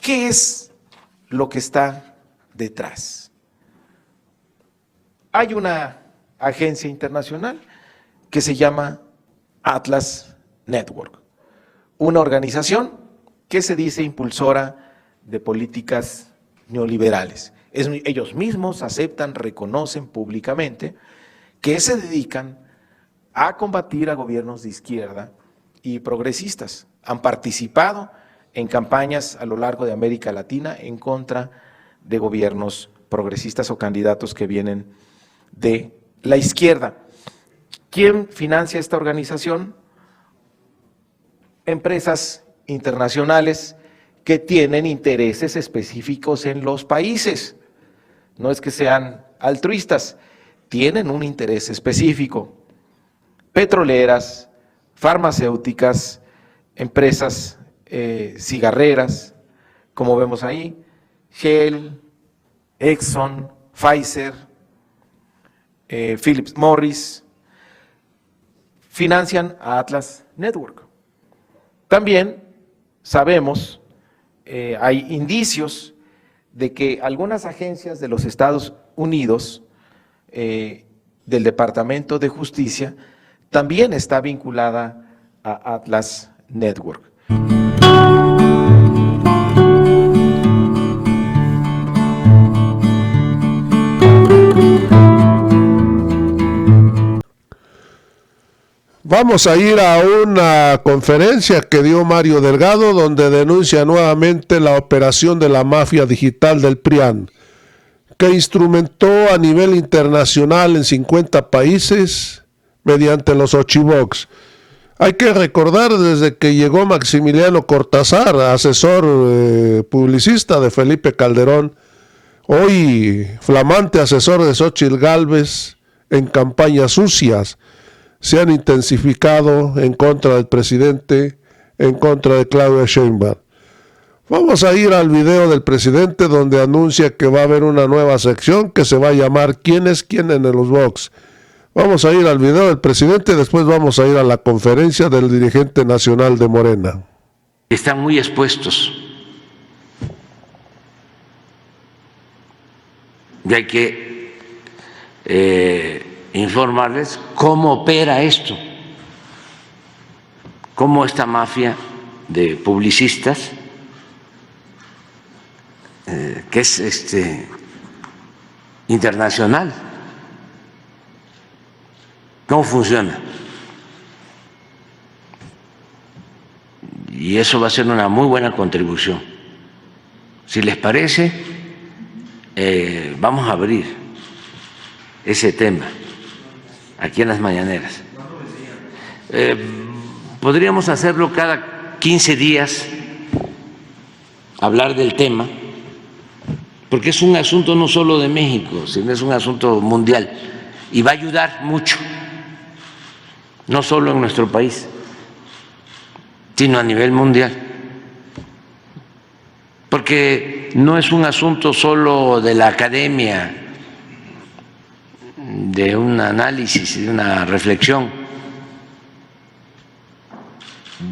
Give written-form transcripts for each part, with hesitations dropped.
¿Qué es lo que está detrás? Hay una agencia internacional que se llama Atlas Network, una organización que se dice impulsora de políticas neoliberales. Ellos mismos aceptan, reconocen públicamente que se dedican a combatir a gobiernos de izquierda y progresistas. Han participado en campañas a lo largo de América Latina en contra de gobiernos progresistas o candidatos que vienen de la izquierda. ¿Quién financia esta organización? Empresas internacionales que tienen intereses específicos en los países. No es que sean altruistas, tienen un interés específico. Petroleras, farmacéuticas, empresas cigarreras, como vemos ahí, Shell, Exxon, Pfizer, Philip Morris, financian a Atlas Network. También sabemos, hay indicios de que algunas agencias de los Estados Unidos, del Departamento de Justicia, también está vinculada a Atlas Network. Vamos a ir a una conferencia que dio Mario Delgado, donde denuncia nuevamente la operación de la mafia digital del PRIAN, que instrumentó a nivel internacional en 50 países mediante los Ochibox. Hay que recordar, desde que llegó Maximiliano Cortázar, asesor publicista de Felipe Calderón, hoy flamante asesor de Xóchitl Gálvez en campañas sucias, se han intensificado en contra del presidente, en contra de Claudia Sheinbaum. Vamos a ir al video del presidente, donde anuncia que va a haber una nueva sección que se va a llamar ¿Quién es quién en los box? Vamos a ir al video del presidente, después vamos a ir a la conferencia del dirigente nacional de Morena. Están muy expuestos y hay que informarles cómo opera esto, cómo esta mafia de publicistas, que es internacional, cómo funciona. Y eso va a ser una muy buena contribución. Si les parece, vamos a abrir ese tema aquí en las mañaneras. Podríamos hacerlo cada 15 días, hablar del tema, porque es un asunto no solo de México, sino es un asunto mundial y va a ayudar mucho, no solo en nuestro país, sino a nivel mundial, porque no es un asunto solo de la academia, de un análisis, de una reflexión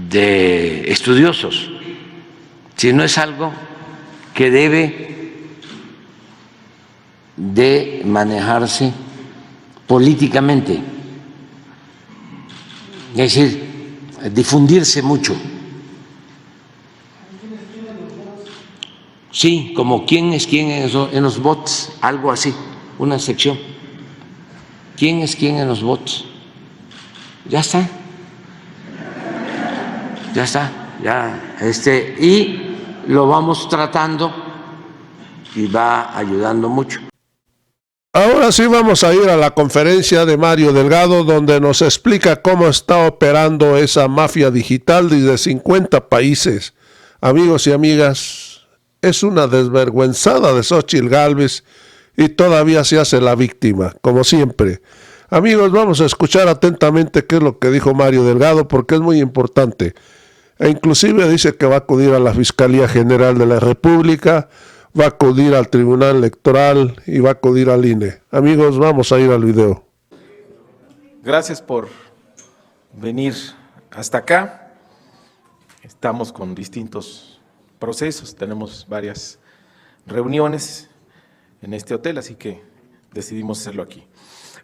de estudiosos, sino es algo que debe de manejarse políticamente, es decir, difundirse mucho. Sí, como quién es quién en los bots, algo así, una sección. ¿Quién es quién en los bots? Ya está. Ya está, ya y lo vamos tratando y va ayudando mucho. Ahora sí vamos a ir a la conferencia de Mario Delgado, donde nos explica cómo está operando esa mafia digital desde 50 países. Amigos y amigas, es una desvergüenzada de Xóchitl Gálvez y todavía se hace la víctima, como siempre. Amigos, vamos a escuchar atentamente qué es lo que dijo Mario Delgado, porque es muy importante. E inclusive dice que va a acudir a la Fiscalía General de la República, va a acudir al Tribunal Electoral y va a acudir al INE. Amigos, vamos a ir al video. Gracias por venir hasta acá. Estamos con distintos procesos, tenemos varias reuniones en este hotel, así que decidimos hacerlo aquí.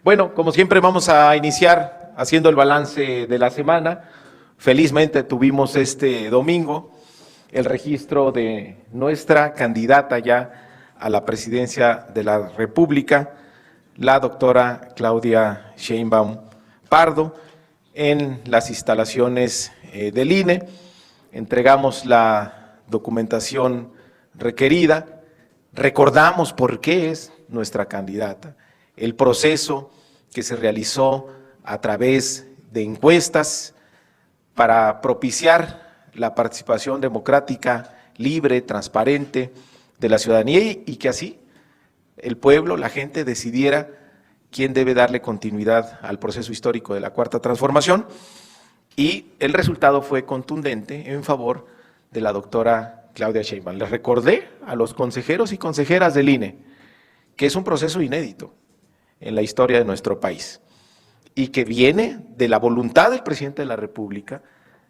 Bueno, como siempre vamos a iniciar haciendo el balance de la semana. Felizmente tuvimos este domingo el registro de nuestra candidata ya a la presidencia de la República, la doctora Claudia Sheinbaum Pardo, en las instalaciones del INE. Entregamos la documentación requerida, recordamos por qué es nuestra candidata, el proceso que se realizó a través de encuestas para propiciar la participación democrática, libre, transparente de la ciudadanía y que así el pueblo, la gente decidiera quién debe darle continuidad al proceso histórico de la Cuarta Transformación, y el resultado fue contundente en favor de la doctora Claudia Sheinbaum. Les recordé a los consejeros y consejeras del INE que es un proceso inédito en la historia de nuestro país y que viene de la voluntad del presidente de la República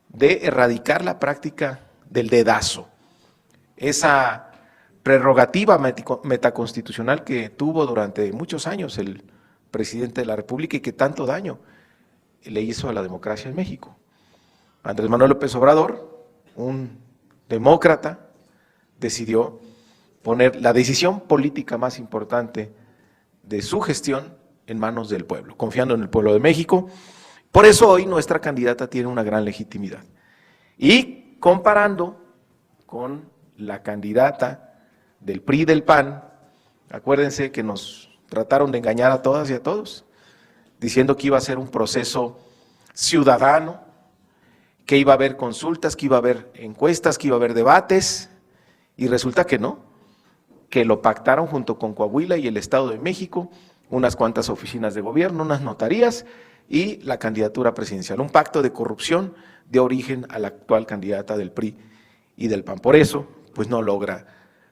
de erradicar la práctica del dedazo, esa prerrogativa metaconstitucional que tuvo durante muchos años el presidente de la República y que tanto daño le hizo a la democracia en México. Andrés Manuel López Obrador, un demócrata, decidió poner la decisión política más importante de su gestión en manos del pueblo, confiando en el pueblo de México. Por eso hoy nuestra candidata tiene una gran legitimidad. Y comparando con la candidata del PRI y del PAN, acuérdense que nos trataron de engañar a todas y a todos, diciendo que iba a ser un proceso ciudadano, que iba a haber consultas, que iba a haber encuestas, que iba a haber debates, y resulta que no, que lo pactaron junto con Coahuila y el Estado de México, unas cuantas oficinas de gobierno, unas notarías y la candidatura presidencial, un pacto de corrupción de origen a la actual candidata del PRI y del PAN. Por eso, pues no logra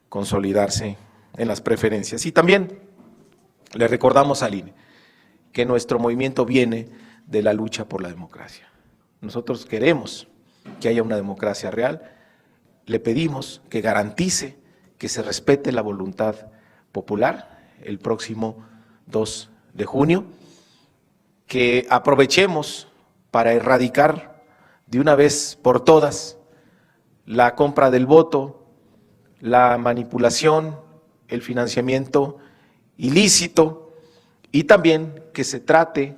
consolidarse en las preferencias. Y también le recordamos al INE que nuestro movimiento viene de la lucha por la democracia. Nosotros queremos que haya una democracia real, le pedimos que garantice que se respete la voluntad popular el próximo 2 de junio, que aprovechemos para erradicar de una vez por todas la compra del voto, la manipulación, el financiamiento ilícito, y también que se trate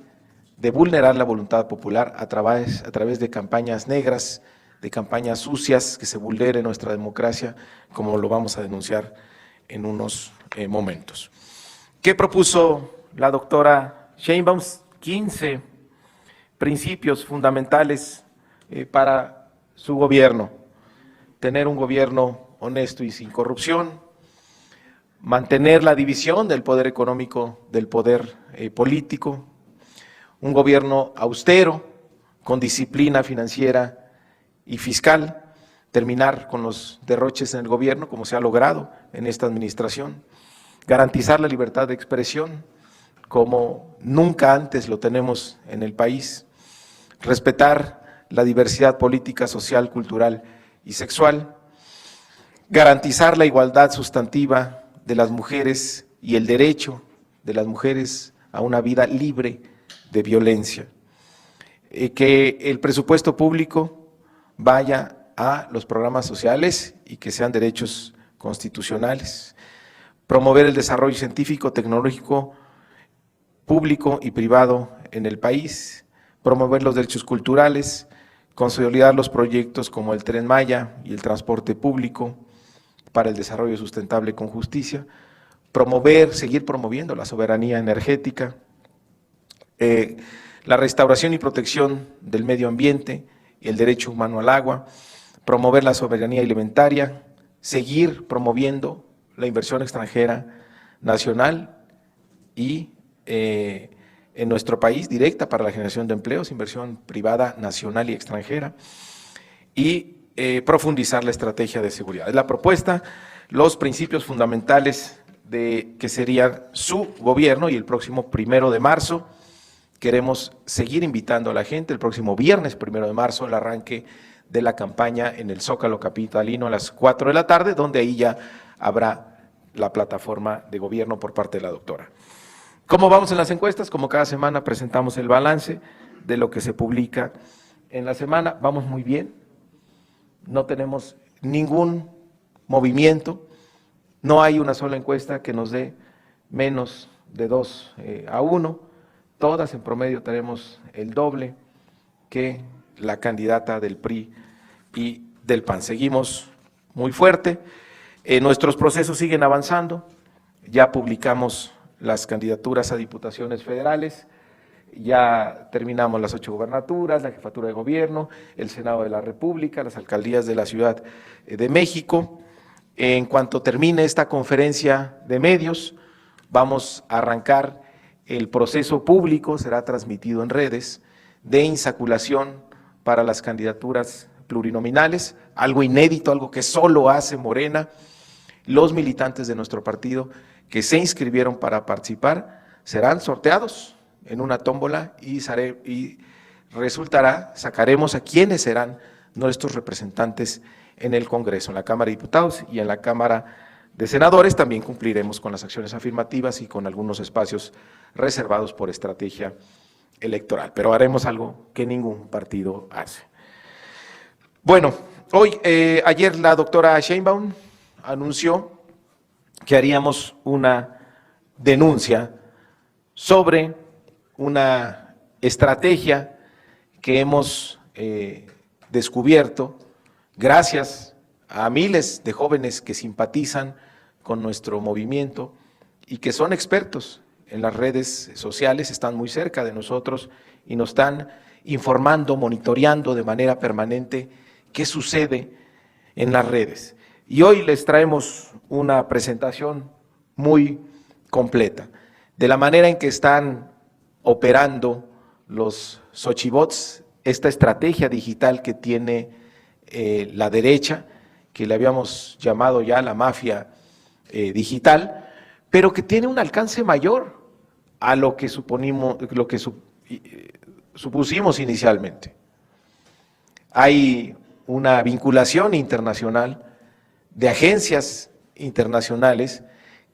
de vulnerar la voluntad popular a través de campañas negras, de campañas sucias, que se vulnere nuestra democracia, como lo vamos a denunciar en unos momentos. ¿Qué propuso la doctora Sheinbaum? 15 principios fundamentales para su gobierno. Tener un gobierno honesto y sin corrupción, mantener la división del poder económico del poder político, un gobierno austero, con disciplina financiera y fiscal, terminar con los derroches en el gobierno, como se ha logrado en esta administración, garantizar la libertad de expresión, como nunca antes lo tenemos en el país, respetar la diversidad política, social, cultural y sexual, garantizar la igualdad sustantiva de las mujeres y el derecho de las mujeres a una vida libre de violencia, que el presupuesto público vaya a los programas sociales y que sean derechos constitucionales, promover el desarrollo científico, tecnológico, público y privado en el país, promover los derechos culturales, consolidar los proyectos como el Tren Maya y el transporte público para el desarrollo sustentable con justicia, seguir promoviendo la soberanía energética, la restauración y protección del medio ambiente y el derecho humano al agua, promover la soberanía alimentaria, seguir promoviendo la inversión extranjera nacional y en nuestro país directa para la generación de empleos, inversión privada nacional y extranjera, y profundizar la estrategia de seguridad. Es la propuesta, los principios fundamentales de que sería su gobierno, y el próximo 1 de marzo queremos seguir invitando a la gente, el próximo viernes 1 de marzo, el arranque de la campaña en el Zócalo capitalino a las 4 de la tarde, donde ahí ya habrá la plataforma de gobierno por parte de la doctora. ¿Cómo vamos en las encuestas? Como cada semana presentamos el balance de lo que se publica en la semana. Vamos muy bien, no tenemos ningún movimiento, no hay una sola encuesta que nos dé menos de 2-1, todas en promedio tenemos el doble que la candidata del PRI y del PAN. Seguimos muy fuerte, nuestros procesos siguen avanzando, ya publicamos las candidaturas a diputaciones federales, ya terminamos las 8 gubernaturas, la jefatura de gobierno, el Senado de la República, las alcaldías de la Ciudad de México. En cuanto termine esta conferencia de medios, vamos a arrancar el proceso público, será transmitido en redes, de insaculación para las candidaturas plurinominales, algo inédito, algo que solo hace Morena. Los militantes de nuestro partido que se inscribieron para participar serán sorteados en una tómbola y sacaremos a quienes serán nuestros representantes en el Congreso, en la Cámara de Diputados y en la Cámara de Senadores. También cumpliremos con las acciones afirmativas y con algunos espacios reservados por estrategia electoral, pero haremos algo que ningún partido hace. Bueno, ayer la doctora Sheinbaum anunció que haríamos una denuncia sobre una estrategia que hemos descubierto gracias a miles de jóvenes que simpatizan con nuestro movimiento y que son expertos en las redes sociales, están muy cerca de nosotros y nos están informando, monitoreando de manera permanente qué sucede en las redes. Y hoy les traemos una presentación muy completa de la manera en que están operando los Xochibots, esta estrategia digital que tiene la derecha, que le habíamos llamado ya la mafia digital, pero que tiene un alcance mayor a lo que supusimos inicialmente. Hay una vinculación internacional de agencias internacionales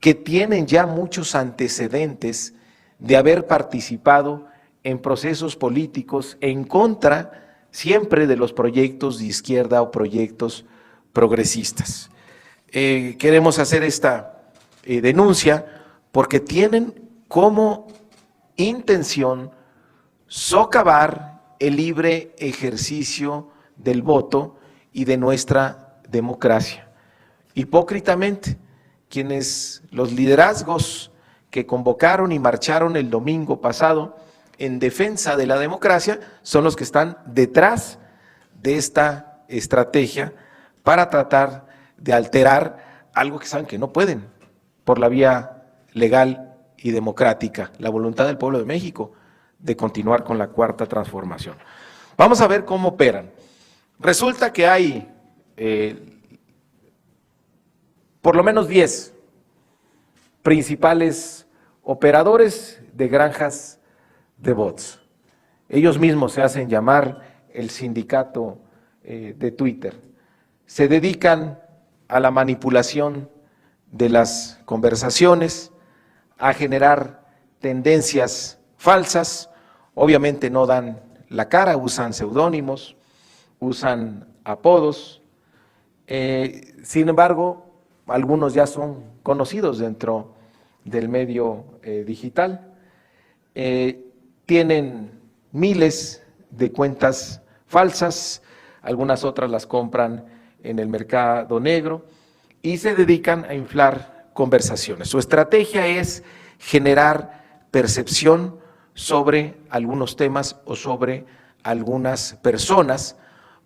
que tienen ya muchos antecedentes de haber participado en procesos políticos en contra siempre de los proyectos de izquierda o proyectos progresistas. Queremos hacer esta denuncia porque tienen como intención socavar el libre ejercicio del voto y de nuestra democracia. Hipócritamente, los liderazgos que convocaron y marcharon el domingo pasado en defensa de la democracia son los que están detrás de esta estrategia para tratar de alterar algo que saben que no pueden por la vía legal y democrática, la voluntad del pueblo de México de continuar con la cuarta transformación. Vamos a ver cómo operan. Resulta que hay por lo menos 10 principales operadores de granjas de bots. Ellos mismos se hacen llamar el sindicato de Twitter. Se dedican a la manipulación de las conversaciones, a generar tendencias falsas, obviamente no dan la cara, usan seudónimos, usan apodos, sin embargo, algunos ya son conocidos dentro del medio digital, tienen miles de cuentas falsas, algunas otras las compran en el mercado negro y se dedican a inflar conversaciones. Su estrategia es generar percepción sobre algunos temas o sobre algunas personas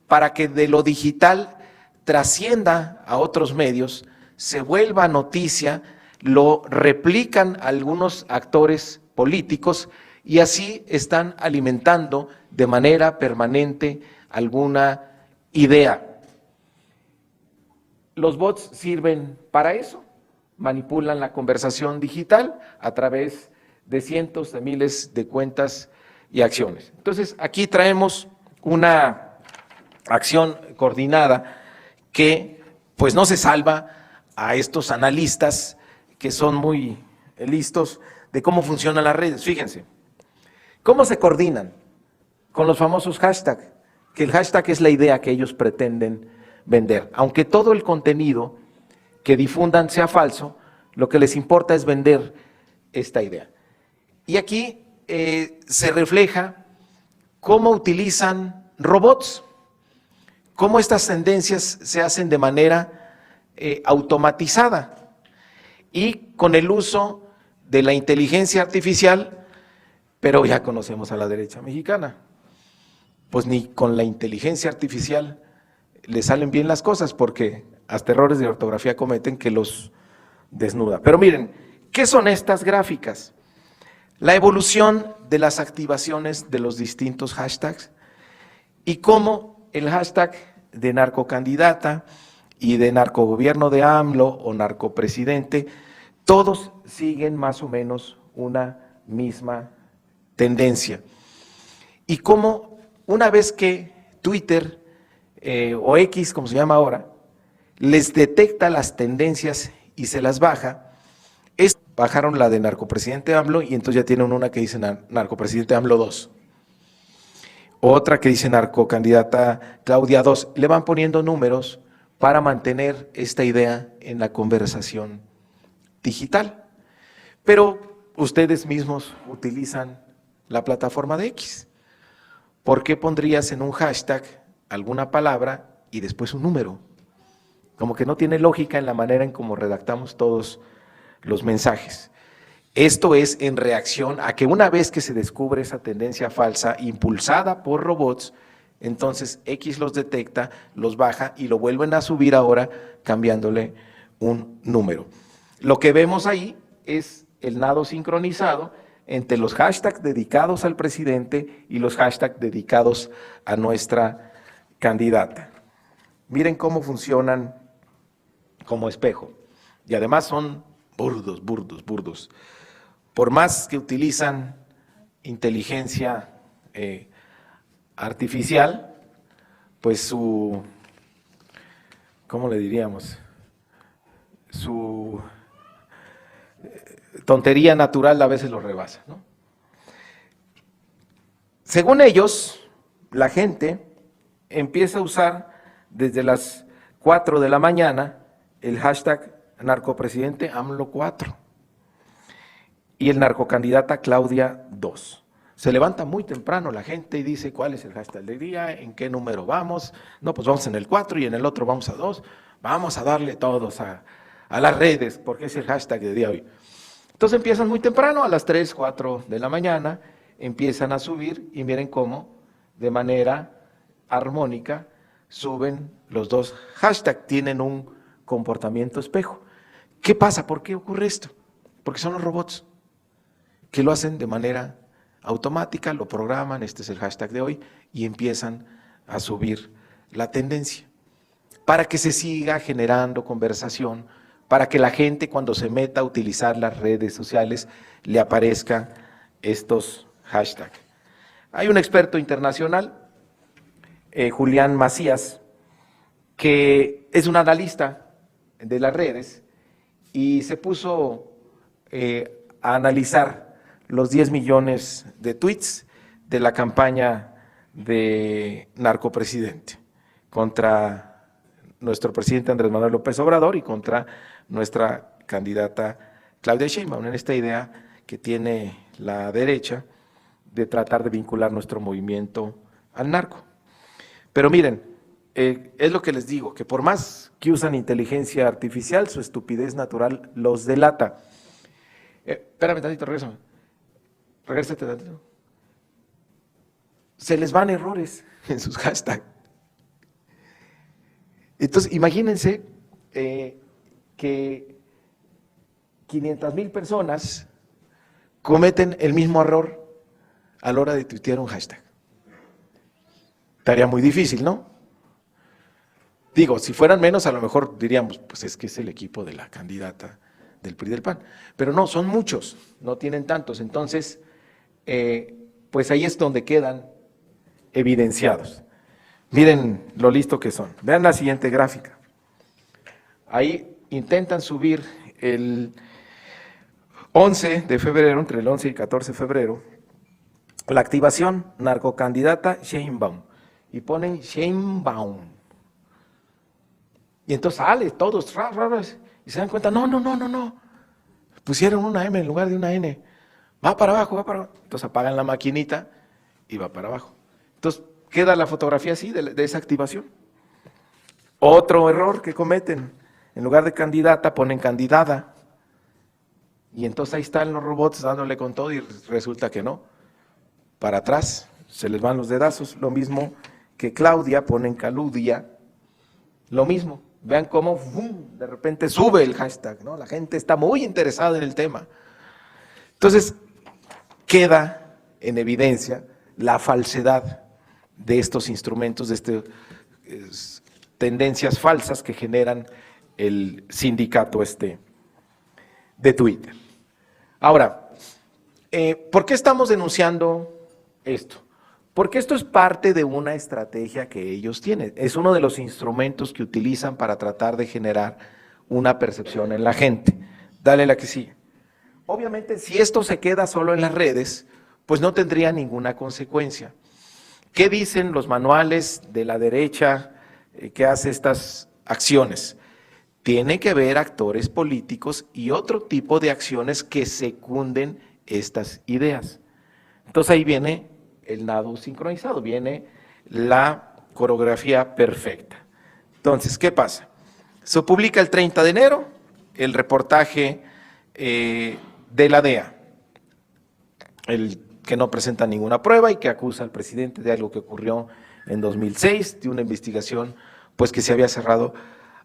para que de lo digital trascienda a otros medios, se vuelva noticia, lo replican algunos actores políticos y así están alimentando de manera permanente alguna idea. Los bots sirven para eso, manipulan la conversación digital a través de cientos de miles de cuentas y acciones. Entonces, aquí traemos una acción coordinada que pues no se salva a estos analistas que son muy listos de cómo funcionan las redes. Fíjense, ¿cómo se coordinan? Con los famosos hashtags, que el hashtag es la idea que ellos pretenden vender. Aunque todo el contenido que difundan sea falso, lo que les importa es vender esta idea. Y aquí se refleja cómo utilizan robots, cómo estas tendencias se hacen de manera automatizada y con el uso de la inteligencia artificial, pero ya conocemos a la derecha mexicana. Pues ni con la inteligencia artificial le salen bien las cosas, porque hasta errores de ortografía cometen que los desnuda. Pero miren, ¿qué son estas gráficas? La evolución de las activaciones de los distintos hashtags y cómo el hashtag de narcocandidata y de narcogobierno de AMLO o narcopresidente, todos siguen más o menos una misma tendencia. Y cómo una vez que Twitter o X, como se llama ahora, les detecta las tendencias y se las baja, bajaron la de narcopresidente AMLO y entonces ya tienen una que dice narcopresidente AMLO 2. Otra que dice narcocandidata Claudia 2. Le van poniendo números para mantener esta idea en la conversación digital. Pero ustedes mismos utilizan la plataforma de X. ¿Por qué pondrías en un hashtag alguna palabra y después un número? Como que no tiene lógica en la manera en cómo redactamos todos los mensajes. Esto es en reacción a que una vez que se descubre esa tendencia falsa impulsada por robots, entonces X los detecta, los baja y lo vuelven a subir ahora cambiándole un número. Lo que vemos ahí es el nado sincronizado entre los hashtags dedicados al presidente y los hashtags dedicados a nuestra candidata. Miren cómo funcionan como espejo. Y además son burdos. Por más que utilizan inteligencia artificial, pues su, ¿cómo le diríamos? Su tontería natural a veces lo rebasa, ¿no? Según ellos, la gente empieza a usar desde las 4 de la mañana el hashtag narcopresidente AMLO 4 y el narcocandidata Claudia 2. Se levanta muy temprano la gente y dice cuál es el hashtag del día, en qué número vamos. No, pues vamos en el 4 y en el otro vamos a 2. Vamos a darle todos a las redes porque es el hashtag del día de hoy. Entonces empiezan muy temprano, a las 3, 4 de la mañana, empiezan a subir y miren cómo de manera armónica suben los dos hashtags, tienen un comportamiento espejo. ¿Qué pasa? ¿Por qué ocurre esto? Porque son los robots que lo hacen de manera automática, lo programan, este es el hashtag de hoy, y empiezan a subir la tendencia para que se siga generando conversación, para que la gente cuando se meta a utilizar las redes sociales le aparezcan estos hashtags. Hay un experto internacional, Julián Macías, que es un analista de las redes y se puso a analizar los 10 millones de tweets de la campaña de narcopresidente contra nuestro presidente Andrés Manuel López Obrador y contra nuestra candidata Claudia Sheinbaum, en esta idea que tiene la derecha de tratar de vincular nuestro movimiento al narco. Pero miren, es lo que les digo, que por más que usan inteligencia artificial, su estupidez natural los delata. Espérame tantito, regrésate tantito. Se les van errores en sus hashtags. Entonces, imagínense que 500,000 personas cometen el mismo error a la hora de tuitear un hashtag. Estaría muy difícil, ¿no? Digo, si fueran menos, a lo mejor diríamos, pues es que es el equipo de la candidata del PRI y del PAN. Pero no, son muchos, no tienen tantos. Entonces, pues ahí es donde quedan evidenciados. Miren lo listo que son. Vean la siguiente gráfica. Ahí intentan subir el 11 de febrero, entre el 11 y 14 de febrero, la activación narcocandidata Sheinbaum. Y ponen Sheinbaum. Y entonces sale todos, y se dan cuenta, no. Pusieron una M en lugar de una N. Va para abajo. Entonces apagan la maquinita y va para abajo. Entonces queda la fotografía así de esa activación. Otro error que cometen, en lugar de candidata ponen candidada. Y entonces ahí están los robots dándole con todo y resulta que no. Para atrás se les van los dedazos, lo mismo que Claudia, ponen Caludia, lo mismo. Vean cómo de repente sube el hashtag, ¿no? La gente está muy interesada en el tema. Entonces, queda en evidencia la falsedad de estos instrumentos, de estas tendencias falsas que generan el sindicato de Twitter. Ahora, ¿por qué estamos denunciando esto? Porque esto es parte de una estrategia que ellos tienen. Es uno de los instrumentos que utilizan para tratar de generar una percepción en la gente. Dale la que sigue. Obviamente, si esto se queda solo en las redes, pues no tendría ninguna consecuencia. ¿Qué dicen los manuales de la derecha que hace estas acciones? Tiene que haber actores políticos y otro tipo de acciones que secunden estas ideas. Entonces ahí viene el nado sincronizado, viene la coreografía perfecta. Entonces, ¿qué pasa? Se publica el 30 de enero el reportaje de la DEA, el que no presenta ninguna prueba y que acusa al presidente de algo que ocurrió en 2006, de una investigación pues que se había cerrado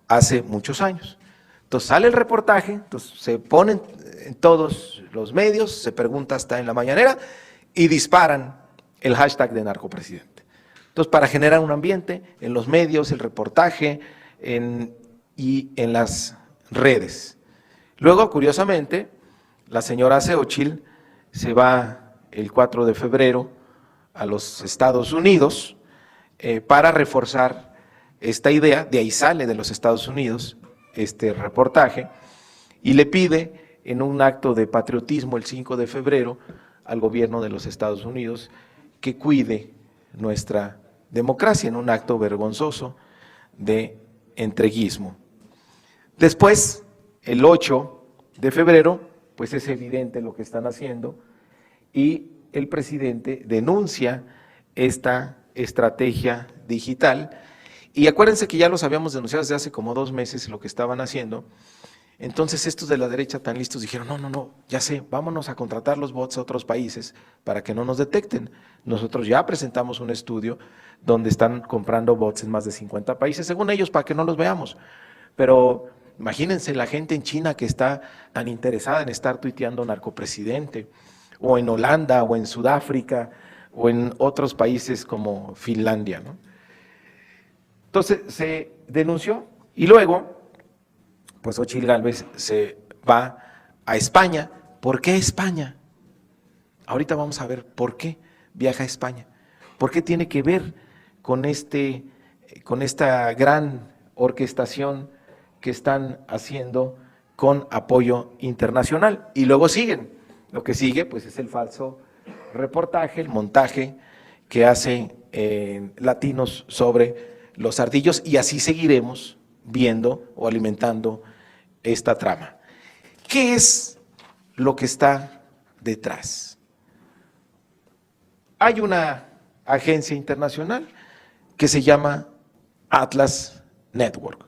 hace muchos años. Entonces sale el reportaje, entonces se ponen en todos los medios, se pregunta hasta en la mañanera y disparan el hashtag de narcopresidente. Entonces, para generar un ambiente en los medios, el reportaje y en las redes. Luego, curiosamente, la señora Xóchitl se va el 4 de febrero a los Estados Unidos para reforzar esta idea, de ahí sale de los Estados Unidos este reportaje, y le pide en un acto de patriotismo el 5 de febrero al gobierno de los Estados Unidos que cuide nuestra democracia en un acto vergonzoso de entreguismo. Después, el 8 de febrero, pues es evidente lo que están haciendo y el presidente denuncia esta estrategia digital. Y acuérdense que ya los habíamos denunciado desde hace como 2 meses lo que estaban haciendo. Entonces estos de la derecha tan listos dijeron, no, ya sé, vámonos a contratar los bots a otros países para que no nos detecten. Nosotros ya presentamos un estudio donde están comprando bots en más de 50 países, según ellos, para que no los veamos. Pero imagínense la gente en China que está tan interesada en estar tuiteando narcopresidente, o en Holanda, o en Sudáfrica, o en otros países como Finlandia, ¿no? Entonces se denunció y luego pues Xóchitl Gálvez se va a España. ¿Por qué España? Ahorita vamos a ver por qué viaja a España. ¿Por qué tiene que ver con esta gran orquestación que están haciendo con apoyo internacional? Y luego siguen. Lo que sigue pues es el falso reportaje, el montaje que hacen latinos sobre los ardillos, y así seguiremos viendo o alimentando esta trama. ¿Qué es lo que está detrás? Hay una agencia internacional que se llama Atlas Network,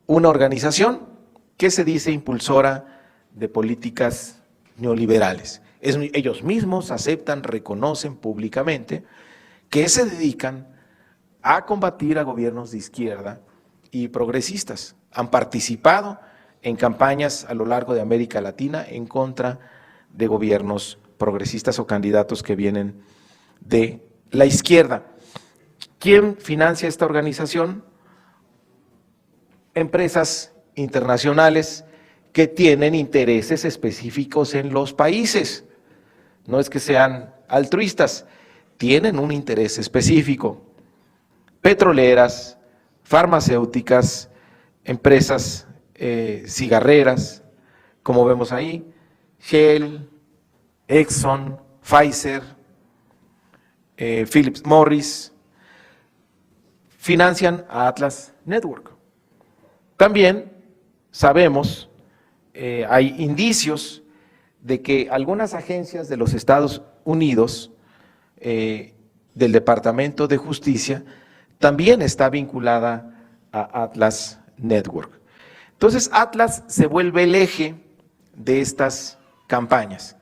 una organización que se dice impulsora de políticas neoliberales. Ellos mismos aceptan, reconocen públicamente que se dedican a combatir a gobiernos de izquierda y progresistas. Han participado en campañas a lo largo de América Latina en contra de gobiernos progresistas o candidatos que vienen de la izquierda. ¿Quién financia esta organización? Empresas internacionales que tienen intereses específicos en los países. No es que sean altruistas, tienen un interés específico. petroleras, farmacéuticas, empresas cigarreras, como vemos ahí, Shell, Exxon, Pfizer, Philip Morris, financian a Atlas Network. También sabemos, hay indicios de que algunas agencias de los Estados Unidos, del Departamento de Justicia, también está vinculada a Atlas Network. Entonces, Atlas se vuelve el eje de estas campañas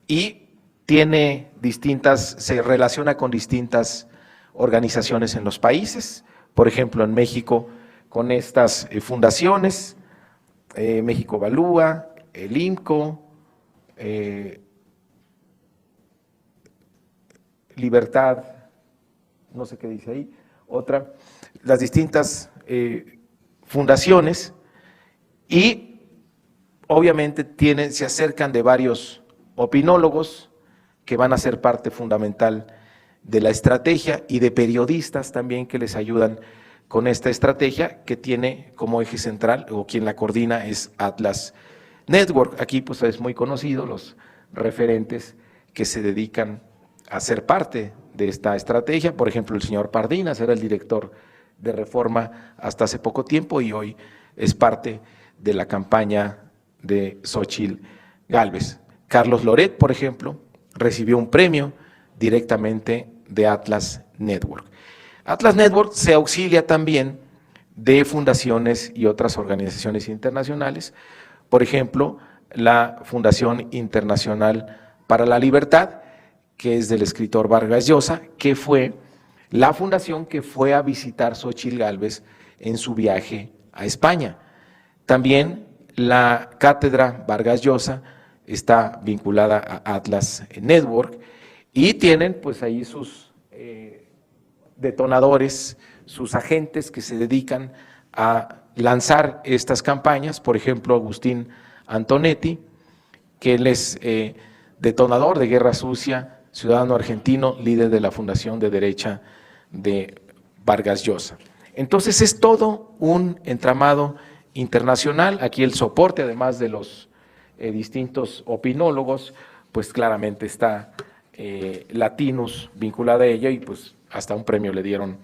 y se relaciona con distintas organizaciones en los países, por ejemplo, en México, con estas fundaciones, México Evalúa, el IMCO, Libertad, no sé qué dice ahí, otra, las distintas fundaciones, y obviamente se acercan de varios opinólogos que van a ser parte fundamental de la estrategia, y de periodistas también que les ayudan con esta estrategia, que tiene como eje central, o quien la coordina es Atlas Network. Aquí pues es muy conocido los referentes que se dedican a ser parte de esta estrategia. Por ejemplo, el señor Pardinas era el director de Reforma hasta hace poco tiempo y hoy es parte de la campaña de Xóchitl Gálvez. Carlos Loret, por ejemplo, recibió un premio directamente de Atlas Network. Atlas Network se auxilia también de fundaciones y otras organizaciones internacionales, por ejemplo, la Fundación Internacional para la Libertad, que es del escritor Vargas Llosa, que fue la fundación que fue a visitar Xóchitl Gálvez en su viaje a España. También la Cátedra Vargas Llosa está vinculada a Atlas Network y tienen pues ahí sus detonadores, sus agentes que se dedican a lanzar estas campañas. Por ejemplo, Agustín Antonetti, que él es detonador de Guerra Sucia, ciudadano argentino, líder de la Fundación de Derecha de Vargas Llosa. Entonces es todo un entramado internacional. Aquí el soporte, además de los distintos opinólogos, pues claramente está Latinus vinculada a ella, y pues hasta un premio le dieron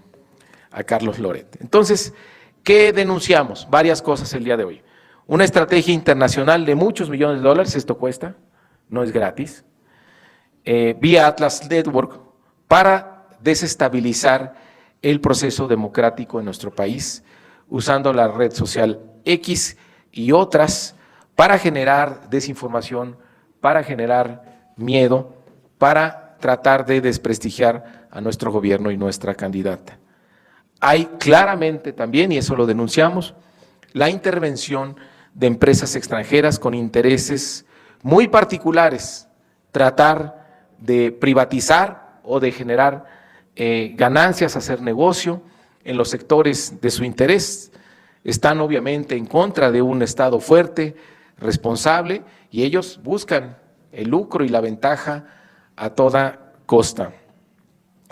a Carlos Loret. Entonces, ¿qué denunciamos? Varias cosas el día de hoy. Una estrategia internacional de muchos millones de dólares, esto cuesta, no es gratis, vía Atlas Network, para desestabilizar el proceso democrático en nuestro país, usando la red social X y otras para generar desinformación, para generar miedo, para tratar de desprestigiar a nuestro gobierno y nuestra candidata. Hay claramente también, y eso lo denunciamos, la intervención de empresas extranjeras con intereses muy particulares, tratar de privatizar o de generar ganancias, hacer negocio en los sectores de su interés. Están obviamente en contra de un Estado fuerte, responsable, y ellos buscan el lucro y la ventaja a toda costa.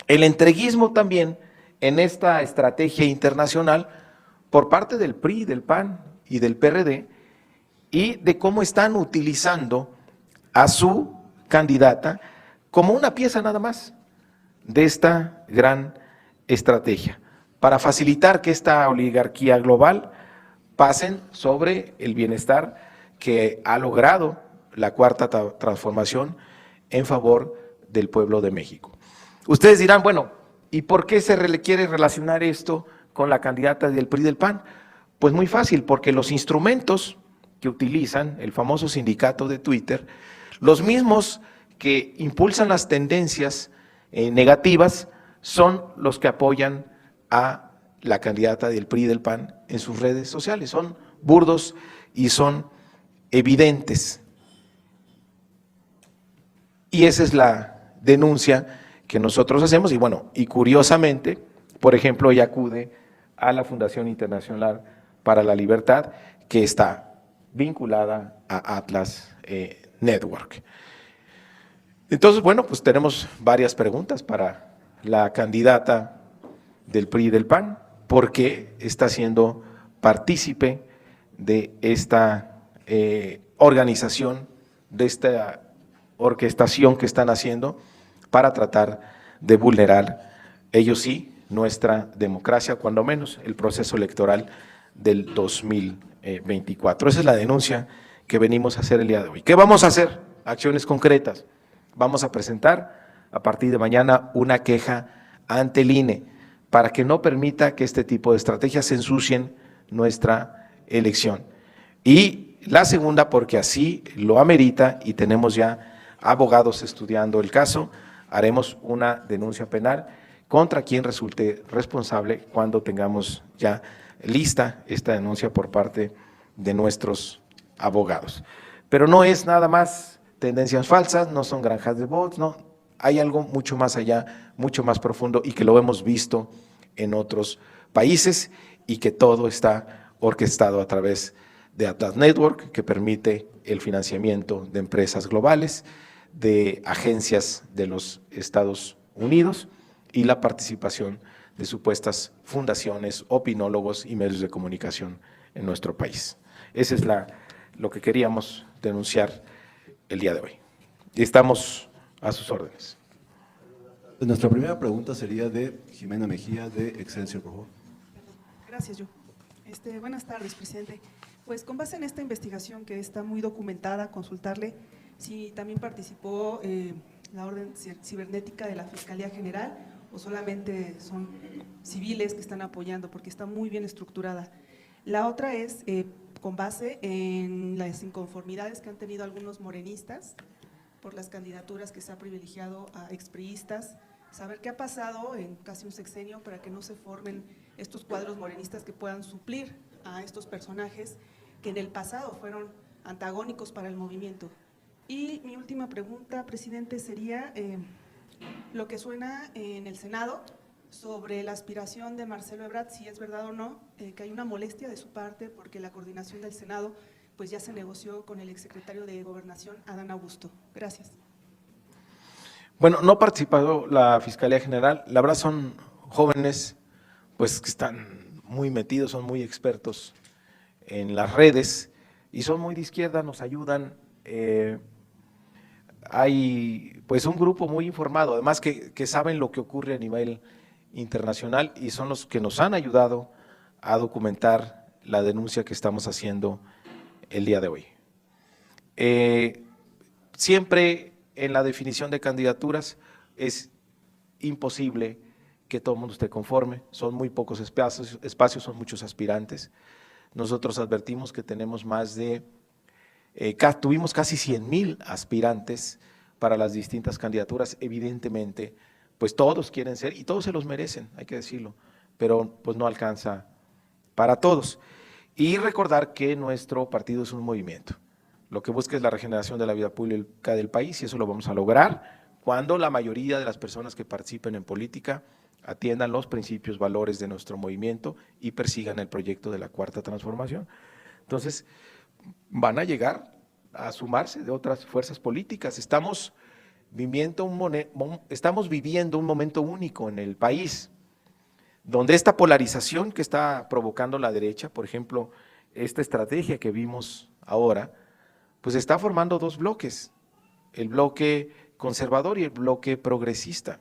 El entreguismo también en esta estrategia internacional por parte del PRI, del PAN y del PRD, y de cómo están utilizando a su candidata como una pieza nada más de esta gran estrategia, para facilitar que esta oligarquía global pasen sobre el bienestar que ha logrado la Cuarta Transformación en favor del pueblo de México. Ustedes dirán, bueno, ¿y por qué se quiere relacionar esto con la candidata del PRI y del PAN? Pues muy fácil, porque los instrumentos que utilizan, el famoso sindicato de Twitter, los mismos que impulsan las tendencias negativas, son los que apoyan a la candidata del PRI y del PAN en sus redes sociales. Son burdos y son evidentes. Y esa es la denuncia que nosotros hacemos, y bueno, y curiosamente, por ejemplo, ella acude a la Fundación Internacional para la Libertad, que está vinculada a Atlas Network. Entonces, bueno, pues tenemos varias preguntas para la candidata del PRI y del PAN, porque está siendo partícipe de esta organización, de esta orquestación que están haciendo para tratar de vulnerar, ellos sí, nuestra democracia, cuando menos el proceso electoral del 2024. Esa es la denuncia que venimos a hacer el día de hoy. ¿Qué vamos a hacer? Acciones concretas. Vamos a presentar a partir de mañana una queja ante el INE para que no permita que este tipo de estrategias ensucien nuestra elección. Y la segunda, porque así lo amerita y tenemos ya abogados estudiando el caso, haremos una denuncia penal contra quien resulte responsable cuando tengamos ya lista esta denuncia por parte de nuestros abogados. Pero no es nada más tendencias falsas, no son granjas de bots, no, hay algo mucho más allá, mucho más profundo y que lo hemos visto en otros países y que todo está orquestado a través de Atlas Network, que permite el financiamiento de empresas globales, de agencias de los Estados Unidos y la participación de supuestas fundaciones, opinólogos y medios de comunicación en nuestro país. Ese es lo que queríamos denunciar el día de hoy. Y estamos a sus órdenes. Nuestra primera pregunta sería de Jimena Mejía, de Excelsior, por favor. Gracias, yo. Buenas tardes, presidente. Pues con base en esta investigación que está muy documentada, consultarle si también participó la orden cibernética de la Fiscalía General o solamente son civiles que están apoyando, porque está muy bien estructurada. La otra es con base en las inconformidades que han tenido algunos morenistas por las candidaturas que se ha privilegiado a expriistas, saber qué ha pasado en casi un sexenio para que no se formen estos cuadros morenistas que puedan suplir a estos personajes que en el pasado fueron antagónicos para el movimiento. Y mi última pregunta, presidente, sería lo que suena en el Senado sobre la aspiración de Marcelo Ebrard, si es verdad o no, que hay una molestia de su parte porque la coordinación del Senado pues ya se negoció con el exsecretario de Gobernación, Adán Augusto. Gracias. Bueno, no ha participado la Fiscalía General, la verdad son jóvenes pues que están muy metidos, son muy expertos en las redes y son muy de izquierda, nos ayudan. Hay pues un grupo muy informado, además que saben lo que ocurre a nivel internacional y son los que nos han ayudado a documentar la denuncia que estamos haciendo el día de hoy. Siempre en la definición de candidaturas es imposible que todo el mundo esté conforme, son muy pocos espacios, son muchos aspirantes. Nosotros advertimos que tenemos tuvimos casi 100,000 aspirantes para las distintas candidaturas, evidentemente, pues todos quieren ser y todos se los merecen, hay que decirlo, pero pues no alcanza para todos. Y recordar que nuestro partido es un movimiento, lo que busca es la regeneración de la vida pública del país y eso lo vamos a lograr cuando la mayoría de las personas que participen en política atiendan los principios, valores de nuestro movimiento y persigan el proyecto de la Cuarta Transformación. Entonces, van a llegar a sumarse de otras fuerzas políticas. Estamos viviendo un momento único en el país, donde esta polarización que está provocando la derecha, por ejemplo, esta estrategia que vimos ahora, pues está formando dos bloques, el bloque conservador y el bloque progresista.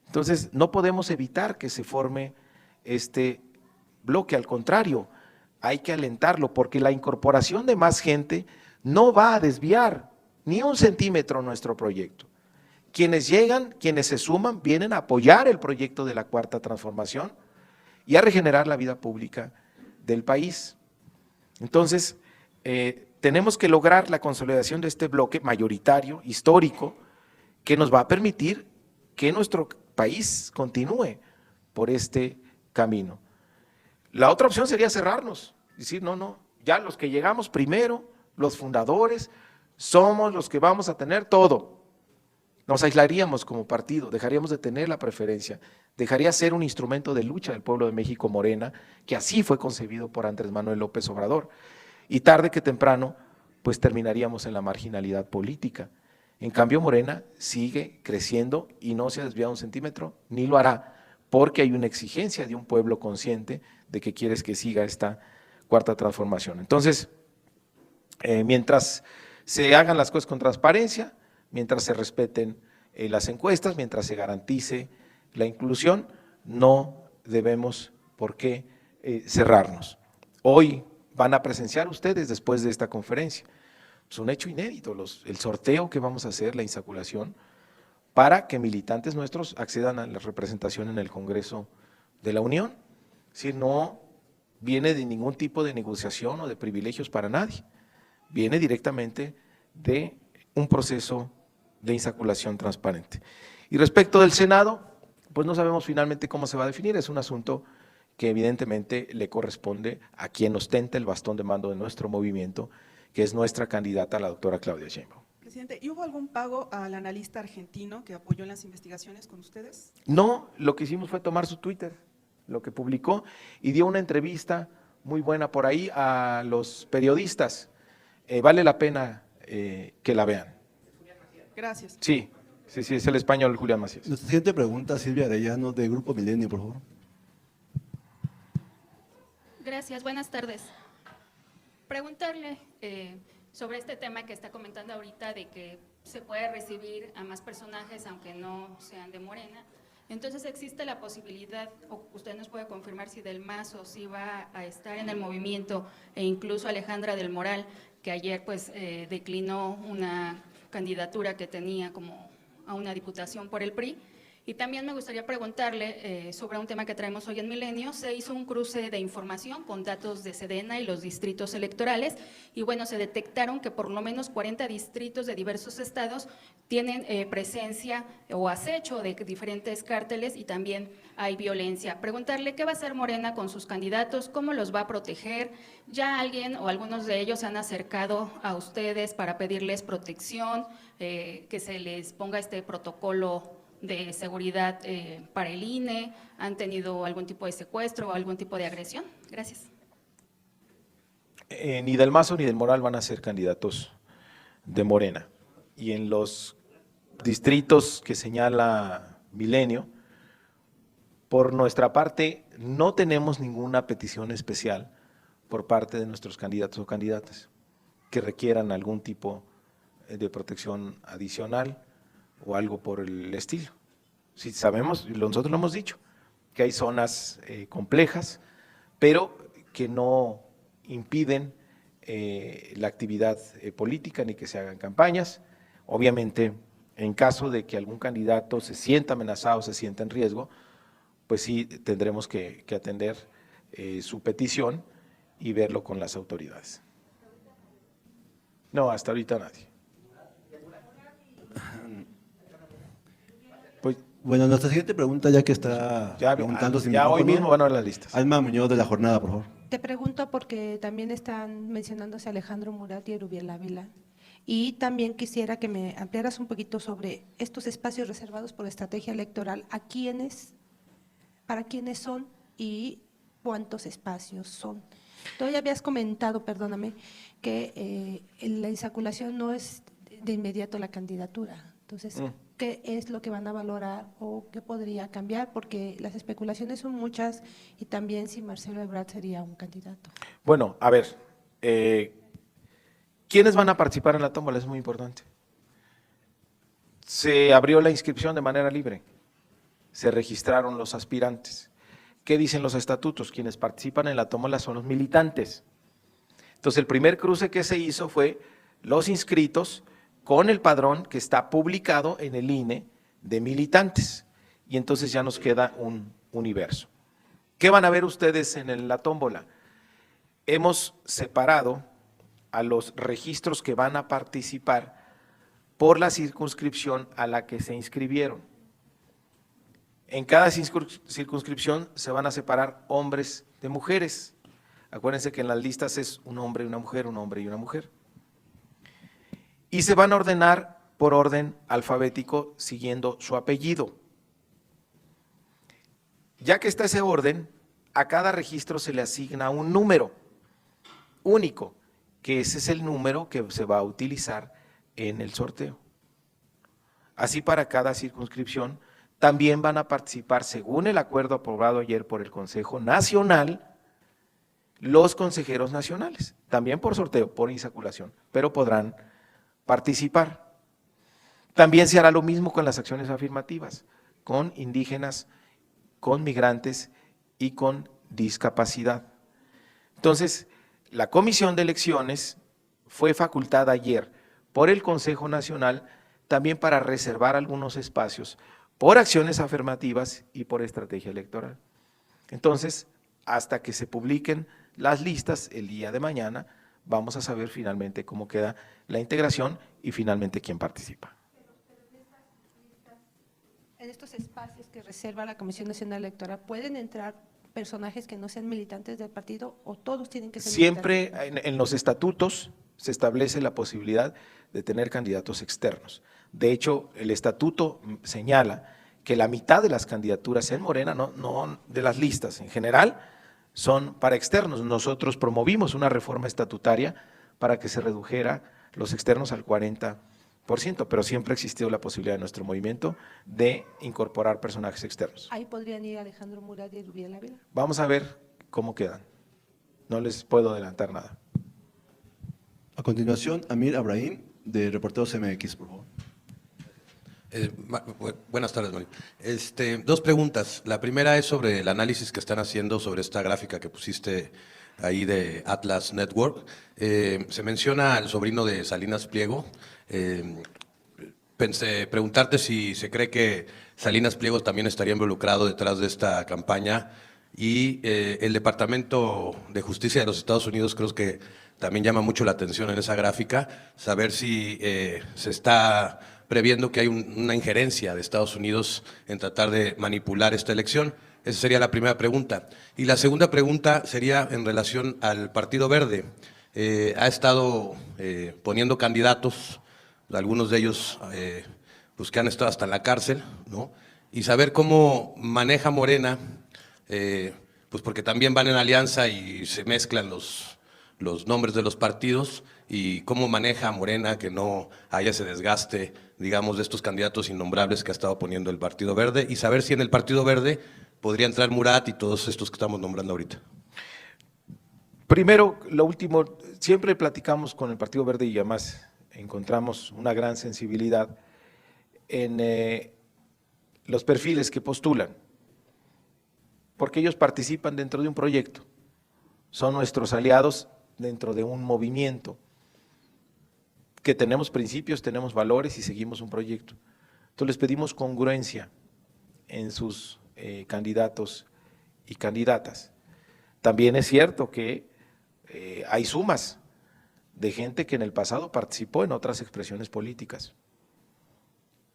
Entonces, no podemos evitar que se forme este bloque, al contrario, hay que alentarlo, porque la incorporación de más gente no va a desviar ni un centímetro nuestro proyecto. Quienes llegan, quienes se suman, vienen a apoyar el proyecto de la Cuarta Transformación y a regenerar la vida pública del país. Entonces, tenemos que lograr la consolidación de este bloque mayoritario, histórico, que nos va a permitir que nuestro país continúe por este camino. La otra opción sería cerrarnos, decir, no, ya los que llegamos primero, los fundadores, somos los que vamos a tener todo. Nos aislaríamos como partido, dejaríamos de tener la preferencia, dejaría de ser un instrumento de lucha del pueblo de México, Morena, que así fue concebido por Andrés Manuel López Obrador. Y tarde que temprano, pues terminaríamos en la marginalidad política. En cambio, Morena sigue creciendo y no se ha desviado un centímetro, ni lo hará, porque hay una exigencia de un pueblo consciente de que quieres que siga esta cuarta transformación. Entonces, mientras se hagan las cosas con transparencia, mientras se respeten las encuestas, mientras se garantice la inclusión, no debemos por qué cerrarnos. Hoy van a presenciar ustedes, después de esta conferencia, es un hecho inédito, el sorteo que vamos a hacer, la insaculación, para que militantes nuestros accedan a la representación en el Congreso de la Unión. Es decir, no viene de ningún tipo de negociación o de privilegios para nadie, viene directamente de un proceso de insaculación transparente. Y respecto del Senado, pues no sabemos finalmente cómo se va a definir, es un asunto que evidentemente le corresponde a quien ostenta el bastón de mando de nuestro movimiento, que es nuestra candidata, la doctora Claudia Sheinbaum. Presidente, ¿y hubo algún pago al analista argentino que apoyó en las investigaciones con ustedes? No, lo que hicimos fue tomar su Twitter, lo que publicó, y dio una entrevista muy buena por ahí a los periodistas. Vale la pena que la vean. Gracias. Sí, es el español Julián Macías. Nuestra siguiente pregunta, Silvia Arellano, de Grupo Milenio, por favor. Gracias, buenas tardes. Preguntarle sobre este tema que está comentando ahorita de que se puede recibir a más personajes aunque no sean de Morena. Entonces, ¿existe la posibilidad, o usted nos puede confirmar si Del Mazo sí va a estar en el movimiento, e incluso Alejandra del Moral, que ayer pues declinó una candidatura que tenía como a una diputación por el PRI? Y también me gustaría preguntarle sobre un tema que traemos hoy en Milenio. Se hizo un cruce de información con datos de Sedena y los distritos electorales, y bueno, se detectaron que por lo menos 40 distritos de diversos estados tienen presencia o acecho de diferentes cárteles, y también hay violencia. Preguntarle qué va a hacer Morena con sus candidatos, cómo los va a proteger. ¿Ya alguien o algunos de ellos se han acercado a ustedes para pedirles protección, que se les ponga este protocolo de seguridad para el INE? ¿Han tenido algún tipo de secuestro o algún tipo de agresión? Gracias. Ni Del Mazo ni del Moral van a ser candidatos de Morena. Y en los distritos que señala Milenio, por nuestra parte no tenemos ninguna petición especial por parte de nuestros candidatos o candidatas que requieran algún tipo de protección adicional o algo por el estilo. Sí, sabemos, nosotros lo hemos dicho, que hay zonas complejas, pero que no impiden la actividad política ni que se hagan campañas. Obviamente, en caso de que algún candidato se sienta amenazado, se sienta en riesgo, pues sí tendremos que atender su petición y verlo con las autoridades. No, hasta ahorita nadie. Pues, Bueno, nuestra siguiente pregunta, ya que está preguntando sin ya hoy micrófono, mismo van a ver las listas. Alma Muñoz, de La Jornada, por favor. Te pregunto porque también están mencionándose Alejandro Murat y Erubiel Ávila, y también quisiera que me ampliaras un poquito sobre estos espacios reservados por estrategia electoral, para quiénes son y cuántos espacios son. Tú ya habías comentado, perdóname, que la insaculación no es de inmediato la candidatura. Entonces, ¿qué es lo que van a valorar o qué podría cambiar? Porque las especulaciones son muchas, y también si Marcelo Ebrard sería un candidato. Bueno, a ver, ¿quiénes van a participar en la tómbola? Es muy importante. Se abrió la inscripción de manera libre, se registraron los aspirantes. ¿Qué dicen los estatutos? Quienes participan en la tómbola son los militantes. Entonces, el primer cruce que se hizo fue los inscritos con el padrón que está publicado en el INE de militantes, y entonces ya nos queda un universo. ¿Qué van a ver ustedes en la tómbola? Hemos separado a los registros que van a participar por la circunscripción a la que se inscribieron. En cada circunscripción se van a separar hombres de mujeres. Acuérdense que en las listas es un hombre y una mujer, un hombre y una mujer. Y se van a ordenar por orden alfabético siguiendo su apellido. Ya que está ese orden, a cada registro se le asigna un número único, que ese es el número que se va a utilizar en el sorteo. Así para cada circunscripción, también van a participar, según el acuerdo aprobado ayer por el Consejo Nacional, los consejeros nacionales, también por sorteo, por insaculación, pero podrán participar. También se hará lo mismo con las acciones afirmativas, con indígenas, con migrantes y con discapacidad. Entonces, la Comisión de Elecciones fue facultada ayer por el Consejo Nacional también para reservar algunos espacios por acciones afirmativas y por estrategia electoral. Entonces, hasta que se publiquen las listas el día de mañana, vamos a saber finalmente cómo queda la integración y finalmente quién participa. En estos espacios que reserva la Comisión Nacional Electoral, ¿pueden entrar personajes que no sean militantes del partido o todos tienen que ser Siempre militantes? en los estatutos se establece la posibilidad de tener candidatos externos. De hecho, el estatuto señala que la mitad de las candidaturas en Morena, no de las listas en general, son para externos. Nosotros promovimos una reforma estatutaria para que se redujera los externos al 40%, pero siempre ha existido la posibilidad de nuestro movimiento de incorporar personajes externos. Ahí podrían ir Alejandro Murat y Erubiel Ávila. Vamos a ver cómo quedan. No les puedo adelantar nada. A continuación, Amir Abrahim, de Reporteros MX, por favor. Buenas tardes, Mario. Dos preguntas. La primera es sobre el análisis que están haciendo sobre esta gráfica que pusiste ahí de Atlas Network. Se menciona al sobrino de Salinas Pliego. Pensé preguntarte si se cree que Salinas Pliego también estaría involucrado detrás de esta campaña, y el Departamento de Justicia de los Estados Unidos creo que también llama mucho la atención en esa gráfica, saber si se está previendo que hay una injerencia de Estados Unidos en tratar de manipular esta elección. Esa sería la primera pregunta. Y la segunda pregunta sería en relación al Partido Verde. Ha estado poniendo candidatos, algunos de ellos pues que han estado hasta en la cárcel, ¿no? Y saber cómo maneja Morena, pues porque también van en alianza y se mezclan los nombres de los partidos, y cómo maneja Morena que no haya ese desgaste, digamos, de estos candidatos innombrables que ha estado poniendo el Partido Verde, y saber si en el Partido Verde podría entrar Murat y todos estos que estamos nombrando ahorita. Primero, lo último, siempre platicamos con el Partido Verde y además encontramos una gran sensibilidad en los perfiles que postulan, porque ellos participan dentro de un proyecto, son nuestros aliados dentro de un movimiento, que tenemos principios, tenemos valores y seguimos un proyecto. Entonces les pedimos congruencia en sus candidatos y candidatas. También es cierto que hay sumas de gente que en el pasado participó en otras expresiones políticas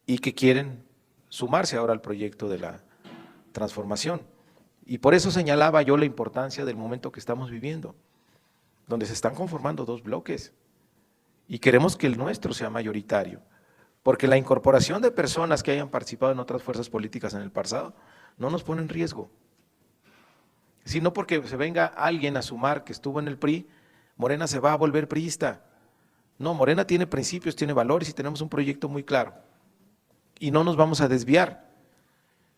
y que quieren sumarse ahora al proyecto de la transformación. Y por eso señalaba yo la importancia del momento que estamos viviendo, donde se están conformando dos bloques y queremos que el nuestro sea mayoritario, porque la incorporación de personas que hayan participado en otras fuerzas políticas en el pasado no nos pone en riesgo, sino porque se venga alguien a sumar que estuvo en el PRI, Morena se va a volver priista. No, Morena tiene principios, tiene valores y tenemos un proyecto muy claro y no nos vamos a desviar.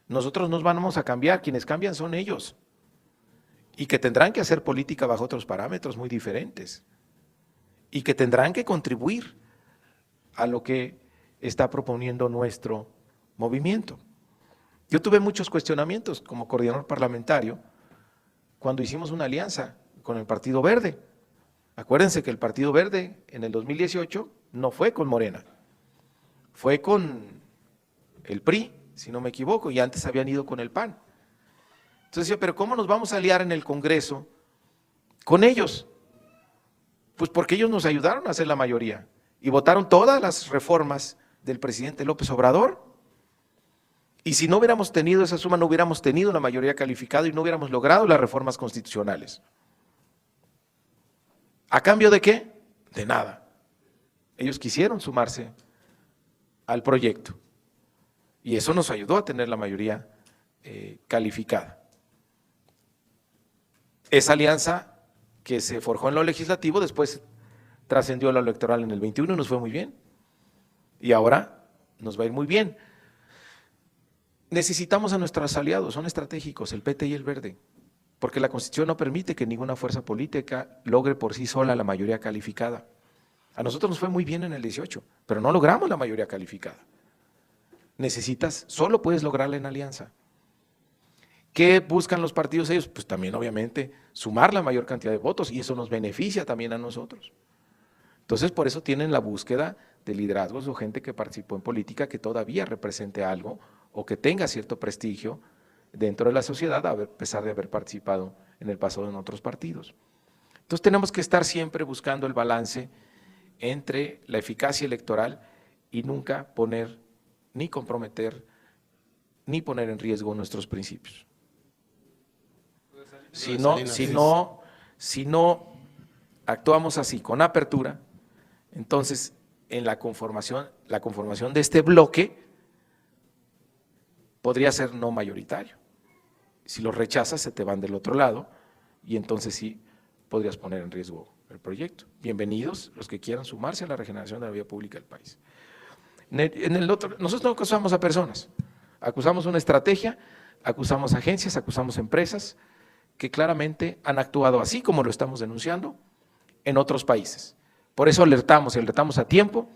Nosotros nos vamos a cambiar, quienes cambian son ellos, y que tendrán que hacer política bajo otros parámetros muy diferentes, y que tendrán que contribuir a lo que está proponiendo nuestro movimiento. Yo tuve muchos cuestionamientos como coordinador parlamentario cuando hicimos una alianza con el Partido Verde. Acuérdense que el Partido Verde en el 2018 no fue con Morena, fue con el PRI, si no me equivoco, y antes habían ido con el PAN. Entonces decía, pero ¿cómo nos vamos a aliar en el Congreso con ellos? Pues porque ellos nos ayudaron a hacer la mayoría y votaron todas las reformas del presidente López Obrador. Y si no hubiéramos tenido esa suma, no hubiéramos tenido una mayoría calificada y no hubiéramos logrado las reformas constitucionales. ¿A cambio de qué? De nada. Ellos quisieron sumarse al proyecto y eso nos ayudó a tener la mayoría calificada. Esa alianza que se forjó en lo legislativo después trascendió a lo electoral en el 21 y nos fue muy bien. Y ahora nos va a ir muy bien. necesitamos a nuestros aliados, son estratégicos, el PT y el Verde, porque la Constitución no permite que ninguna fuerza política logre por sí sola la mayoría calificada. A nosotros nos fue muy bien en el 18, pero no logramos la mayoría calificada. Solo puedes lograrla en alianza. ¿Qué buscan los partidos ellos? Pues también obviamente sumar la mayor cantidad de votos, y eso nos beneficia también a nosotros. Entonces por eso tienen la búsqueda de liderazgos o gente que participó en política que todavía represente algo o que tenga cierto prestigio dentro de la sociedad a pesar de haber participado en el pasado en otros partidos. Entonces tenemos que estar siempre buscando el balance entre la eficacia electoral y nunca poner, ni comprometer, ni poner en riesgo nuestros principios. Si no actuamos así, con apertura, entonces en la conformación de este bloque podría ser no mayoritario. Si los rechazas, se te van del otro lado y entonces sí podrías poner en riesgo el proyecto. Bienvenidos los que quieran sumarse a la regeneración de la vía pública del país. Nosotros no acusamos a personas, acusamos una estrategia, acusamos agencias, acusamos empresas que claramente han actuado así como lo estamos denunciando en otros países. Por eso alertamos a tiempo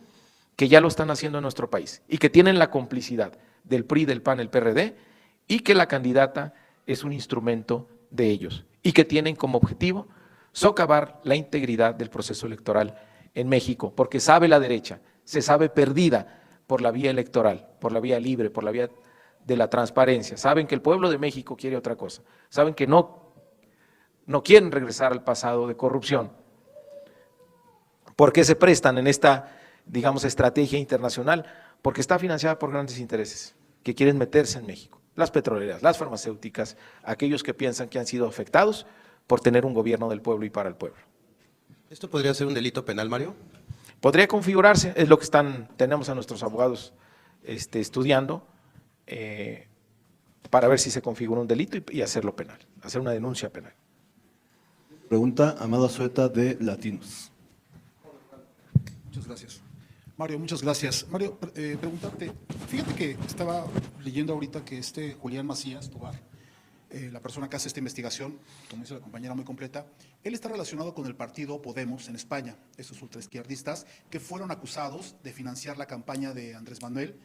que ya lo están haciendo en nuestro país y que tienen la complicidad del PRI, del PAN, el PRD, y que la candidata es un instrumento de ellos y que tienen como objetivo socavar la integridad del proceso electoral en México, porque sabe la derecha, se sabe perdida por la vía electoral, por la vía libre, por la vía de la transparencia. Saben que el pueblo de México quiere otra cosa, saben que no quieren regresar al pasado de corrupción. ¿Por qué se prestan en esta, digamos, estrategia internacional? Porque está financiada por grandes intereses que quieren meterse en México. Las petroleras, las farmacéuticas, aquellos que piensan que han sido afectados por tener un gobierno del pueblo y para el pueblo. ¿Esto podría ser un delito penal, Mario? Podría configurarse, es lo que tenemos a nuestros abogados estudiando para ver si se configura un delito y hacerlo penal, hacer una denuncia penal. Pregunta Amado Azueta de Latinos. Muchas gracias. Mario, muchas gracias. Mario, preguntarte, fíjate que estaba leyendo ahorita que Julián Macías Tobar, la persona que hace esta investigación, como dice la compañera muy completa, él está relacionado con el partido Podemos en España, estos ultraizquierdistas que fueron acusados de financiar la campaña de Andrés Manuel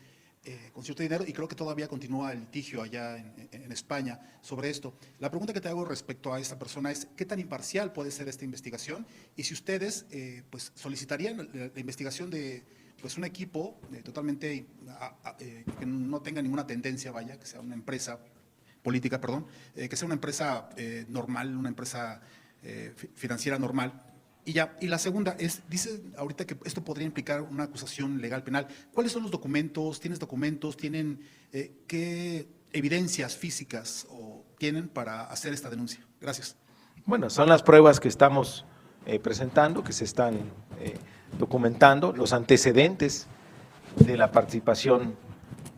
con cierto dinero, y creo que todavía continúa el litigio allá en España sobre esto. La pregunta que te hago respecto a esta persona es, ¿qué tan imparcial puede ser esta investigación? Y si ustedes pues solicitarían la investigación de pues un equipo totalmente que no tenga ninguna tendencia, vaya, que sea una empresa política, perdón, que sea una empresa normal, una empresa financiera normal. Y la segunda es, dice ahorita que esto podría implicar una acusación legal penal. ¿Cuáles son los documentos? ¿Tienes documentos? ¿Tienen qué evidencias físicas tienen para hacer esta denuncia? Gracias. Bueno, son las pruebas que estamos presentando, que se están documentando, los antecedentes de la participación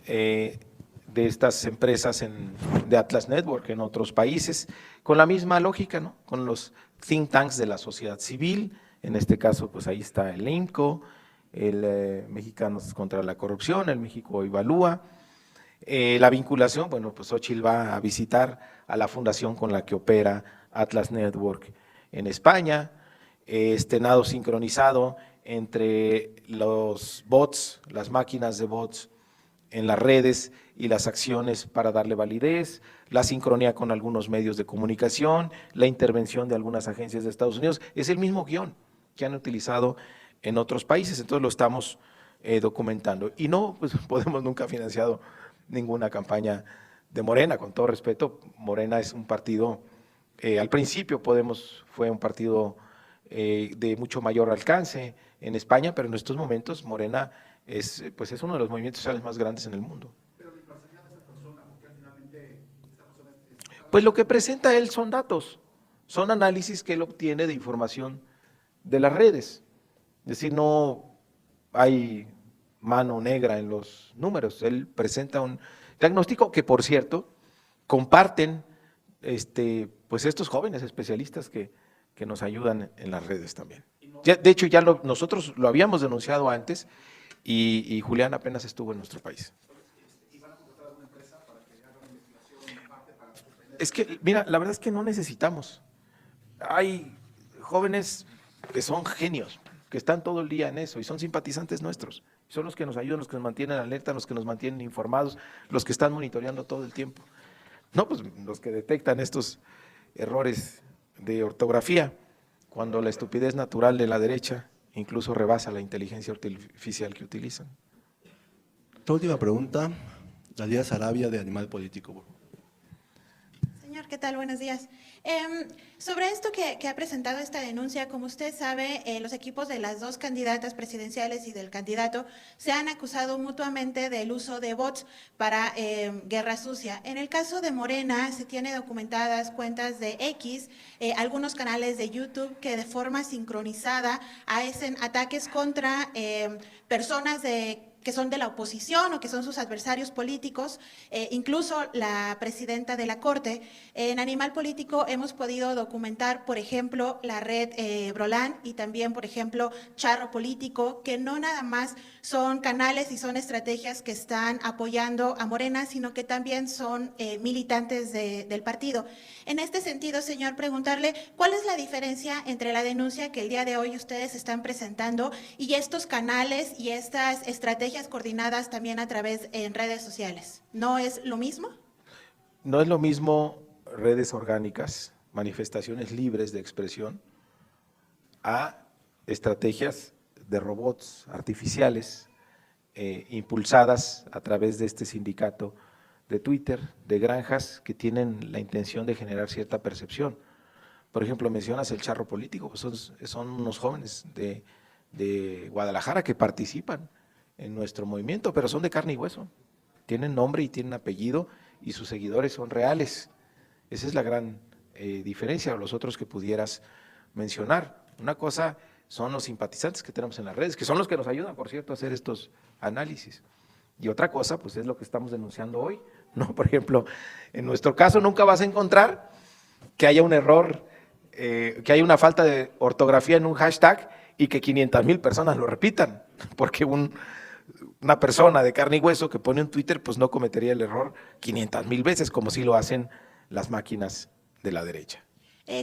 de estas empresas de Atlas Network en otros países, con la misma lógica, ¿no? Con los think tanks de la sociedad civil, en este caso pues ahí está el INCO, el Mexicanos contra la Corrupción, el México Evalúa, la vinculación, bueno, pues Xochitl va a visitar a la fundación con la que opera Atlas Network en España, nado sincronizado entre los bots, las máquinas de bots en las redes y las acciones para darle validez, la sincronía con algunos medios de comunicación, la intervención de algunas agencias de Estados Unidos, es el mismo guión que han utilizado en otros países, entonces lo estamos documentando. Y no, pues Podemos nunca ha financiado ninguna campaña de Morena, con todo respeto. Morena es un partido, al principio Podemos fue un partido de mucho mayor alcance en España, pero en estos momentos Morena es uno de los movimientos sociales más grandes en el mundo. Pues lo que presenta él son datos, son análisis que él obtiene de información de las redes. Es decir, no hay mano negra en los números, él presenta un diagnóstico que, por cierto, comparten pues estos jóvenes especialistas que nos ayudan en las redes también. Ya, de hecho, nosotros lo habíamos denunciado antes y Julián apenas estuvo en nuestro país. Es que, mira, la verdad es que no necesitamos. Hay jóvenes que son genios, que están todo el día en eso y son simpatizantes nuestros. Son los que nos ayudan, los que nos mantienen alerta, los que nos mantienen informados, los que están monitoreando todo el tiempo. No, pues los que detectan estos errores de ortografía, cuando la estupidez natural de la derecha incluso rebasa la inteligencia artificial que utilizan. La última pregunta, Dalila Sarabia, de Animal Político. Señor, ¿qué tal? Buenos días. Sobre esto que ha presentado esta denuncia, como usted sabe, los equipos de las dos candidatas presidenciales y del candidato se han acusado mutuamente del uso de bots para guerra sucia. En el caso de Morena, se tiene documentadas cuentas de X, algunos canales de YouTube que de forma sincronizada hacen ataques contra personas que son de la oposición o que son sus adversarios políticos, incluso la presidenta de la Corte. En Animal Político hemos podido documentar, por ejemplo, la red Brolán y también, por ejemplo, Charro Político, que no nada más son canales y son estrategias que están apoyando a Morena, sino que también son militantes del partido. En este sentido, señor, preguntarle, ¿cuál es la diferencia entre la denuncia que el día de hoy ustedes están presentando y estos canales y estas estrategias coordinadas también a través en redes sociales? ¿No es lo mismo? No es lo mismo redes orgánicas, manifestaciones libres de expresión, a estrategias de robots artificiales impulsadas a través de este sindicato de Twitter, de granjas que tienen la intención de generar cierta percepción. Por ejemplo, mencionas el Charro Político, pues son unos jóvenes de Guadalajara que participan en nuestro movimiento, pero son de carne y hueso, tienen nombre y tienen apellido y sus seguidores son reales. Esa es la gran diferencia, o los otros que pudieras mencionar. Una cosa son los simpatizantes que tenemos en las redes, que son los que nos ayudan, por cierto, a hacer estos análisis. Y otra cosa, pues es lo que estamos denunciando hoy, ¿no? Por ejemplo, en nuestro caso nunca vas a encontrar que haya un error, que haya una falta de ortografía en un hashtag y que 500,000 personas lo repitan, porque una persona de carne y hueso que pone un Twitter, pues no cometería el error 500,000 veces, como sí lo hacen las máquinas de la derecha.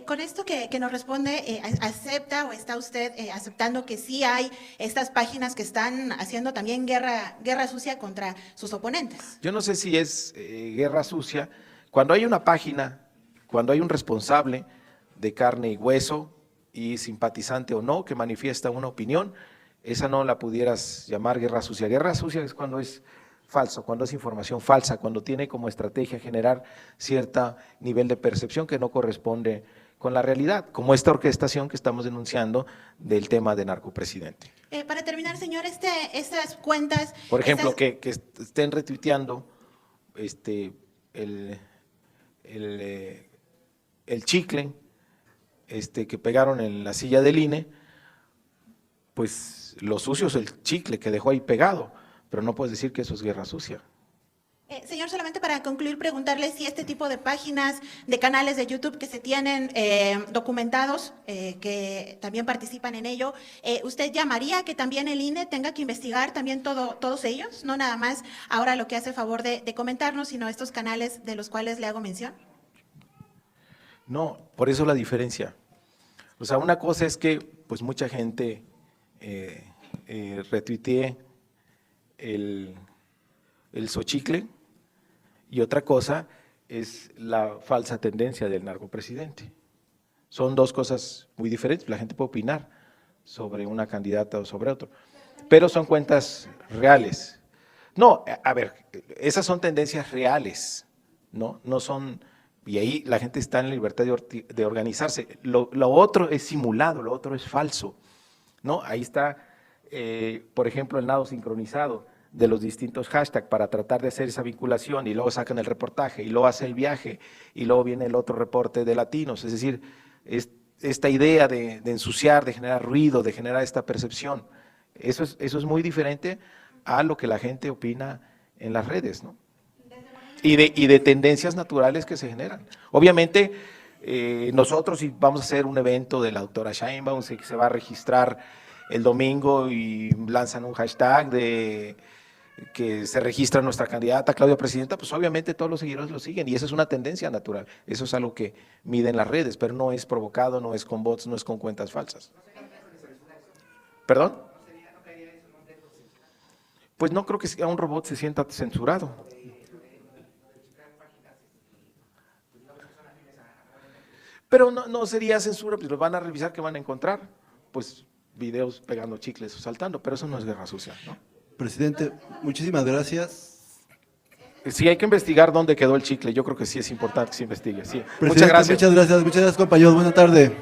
Con esto que nos responde, ¿acepta o está usted aceptando que sí hay estas páginas que están haciendo también guerra sucia contra sus oponentes? Yo no sé si es guerra sucia. Cuando hay una página, cuando hay un responsable de carne y hueso y simpatizante o no, que manifiesta una opinión, esa no la pudieras llamar guerra sucia. Guerra sucia es cuando es falso, cuando es información falsa, cuando tiene como estrategia generar cierto nivel de percepción que no corresponde con la realidad, como esta orquestación que estamos denunciando del tema de narcopresidente. Para terminar, señor, estas cuentas… Por ejemplo, que estén retuiteando el chicle que pegaron en la silla del INE, pues lo sucio es el chicle que dejó ahí pegado, pero no puedes decir que eso es guerra sucia. Señor, solamente para concluir, preguntarle si este tipo de páginas, de canales de YouTube que se tienen documentados, que también participan en ello, ¿usted llamaría a que también el INE tenga que investigar también todos ellos? No nada más ahora lo que hace favor de comentarnos, sino estos canales de los cuales le hago mención. No, por eso la diferencia. O sea, una cosa es que pues mucha gente retuitee el xochicle, y otra cosa es la falsa tendencia del narcopresidente. Son dos cosas muy diferentes. La gente puede opinar sobre una candidata o sobre otro, pero son cuentas reales. No, a ver, esas son tendencias reales, ¿no? No son, y ahí la gente está en la libertad de organizarse. Lo otro es simulado, lo otro es falso, ¿no? Ahí está, por ejemplo, el nado sincronizado de los distintos hashtags para tratar de hacer esa vinculación, y luego sacan el reportaje, y luego hace el viaje, y luego viene el otro reporte de Latinos. Es decir, esta idea de ensuciar, de generar ruido, de generar esta percepción, eso es muy diferente a lo que la gente opina en las redes, ¿no? Y de tendencias naturales que se generan. Obviamente, nosotros, si vamos a hacer un evento de la doctora Sheinbaum, se va a registrar el domingo y lanzan un hashtag de que se registra nuestra candidata Claudia Presidenta, pues obviamente todos los seguidores lo siguen y esa es una tendencia natural. Eso es algo que miden las redes, pero no es provocado, no es con bots, no es con cuentas falsas. ¿Perdón? Pues no creo que a un robot se sienta censurado. Pero no sería censura, pues lo van a revisar, ¿qué van a encontrar? Pues videos pegando chicles o saltando, pero eso no es guerra sucia, ¿no? Presidente, muchísimas gracias. Sí, hay que investigar dónde quedó el chicle. Yo creo que sí es importante que se investigue. Sí. Presidente, Muchas gracias. Muchas gracias, compañeros. Buena tarde.